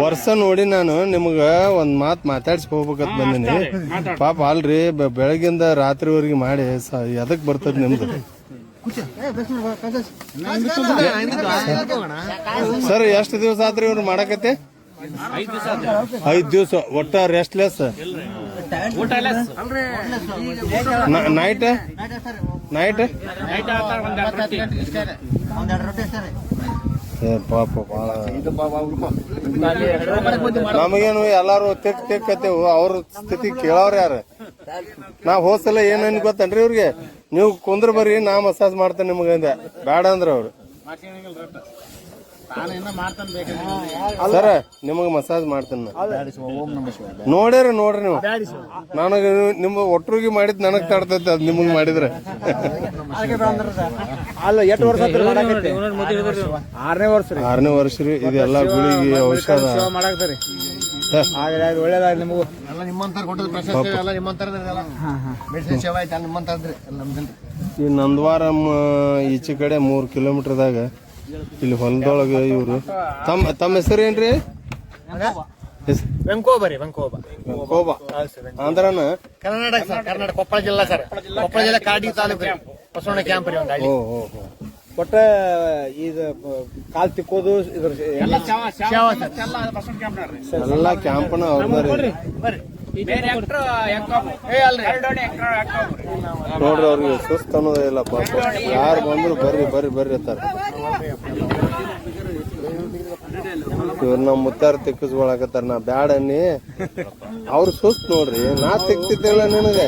ವರ್ಷ ನೋಡಿ ನಾನು ನಿಮ್ಗ ಒಂದ್ ಮಾತ್ ಮಾತಾಡ್ಸಿ ಹೋಗ್ಬೇಕಂತ ಬಂದಿನಿ. ಪಾಪ ಅಲ್ರಿ ಬೆಳಗಿಂದ ರಾತ್ರಿವರೆಗೆ ಮಾಡಿ ಎದಕ್ ಬರ್ತದ ನಿಮ್ದು? ಸರ್ ಎಷ್ಟು ದಿವಸ ಆತ್ರಿ ಇವ್ರು ಮಾಡಕತ್ತೆ? 5 ದಿವಸ ಒಟ್ಟ ರೆಸ್ಟ್ಲೆಸ್. ನೈಟ್ ಪಾಪ ಬಾಳ ನಮಗೇನು ಎಲ್ಲಾರು ತೆಕ್ಕತ್ತೇವು. ಅವ್ರ ಸ್ಥಿತಿ ಕೇಳವ್ರ ಯಾರ? ನಾವ್ ಹೋದ್ಸಲ ಏನೇನ್ ಗೊತ್ತನ್ರಿ ಇವ್ರಿಗೆ, ನೀವು ಕುಂದ್ರ ಬರ್ರಿ ನಾ ಮಸಾಜ್ ಮಾಡ್ತೇನೆ ನಿಮ್ಗಂದ ಬೇಡ ಅಂದ್ರ ಅವ್ರು. ಸರ ನಿಮಗ ಮಸಾಜ್ ಮಾಡ್ತೇನೆ ನೋಡ್ರಿ ನೀವು. ನನಗ ನಿಮ್ ಒಟ್ರಿಗೆ ಮಾಡಿದ್ ನನಗ್ ತಡ್ತೈತಿ, ಅದ್ ನಿಮಗ್ ಮಾಡಿದ್ರೆ. ಅಲ್ಲ ಎಷ್ಟು ವರ್ಷ? 6ನೇ ವರ್ಷ ರೀ. ಇದೆಲ್ಲ ಗುಳಿಗೆ ಔಷಧ ಒಳ್ಳೇದಾಗಿ ನಿಮಗೂ ಈ ನಂದವಾರಂ ಈಚೆ ಕಡೆ 3 ಕಿಲೋಮೀಟರ್ದಾಗ ಇಲ್ಲಿ ಹೊಲದೊಳಗ ಇವ್ರು. ತಮ್ಮ ಹೆಸರು ಏನ್ರಿ? ವೆಂಕೋಬ ಅಂದ್ರನ ಕರ್ನಾಟಕ ಕೊಪ್ಪಳ ಜಿಲ್ಲಾ ಸರ್. ಕೊಪ್ಪಳ ಜಿಲ್ಲಾ ಕಾಡಿ ತಾಲೂಕು ಬಸವಣ್ಣ ಕ್ಯಾಂಪ್ ರೀ. ಒಟ್ಟ ಇದು ಕಾಲ್ ತಿಕ್ಕೋದು ಎಲ್ಲ ಕ್ಯಾಂಪ್ನ ಅವ್ರದ್ರಿ. ನೋಡ್ರಿ ಅವ್ರಿಗೆ ಸುಸ್ತ ಅನ್ನೋದಿಲ್ಲ ಪಾಪ. ಯಾರು ಬಂದ್ರು ಬರ್ರಿ ಬರ್ರಿ ಬರ್ರಿ ಅಂತಾರ. ಇವ್ರು ನಮ್ಮ ಮುತ್ತಾರ ತಿಕ್ಕಿಸ್ಕೊಳಕತ್ತಾರ. ನಾ ಬ್ಯಾಡ ಅನ್ನಿ ಅವ್ರು ಸುಸ್ತ್ ನೋಡ್ರಿ. ನಾ ತಿಕ್ತಿದ್ದಿಲ್ಲ ನಿನಗೆ.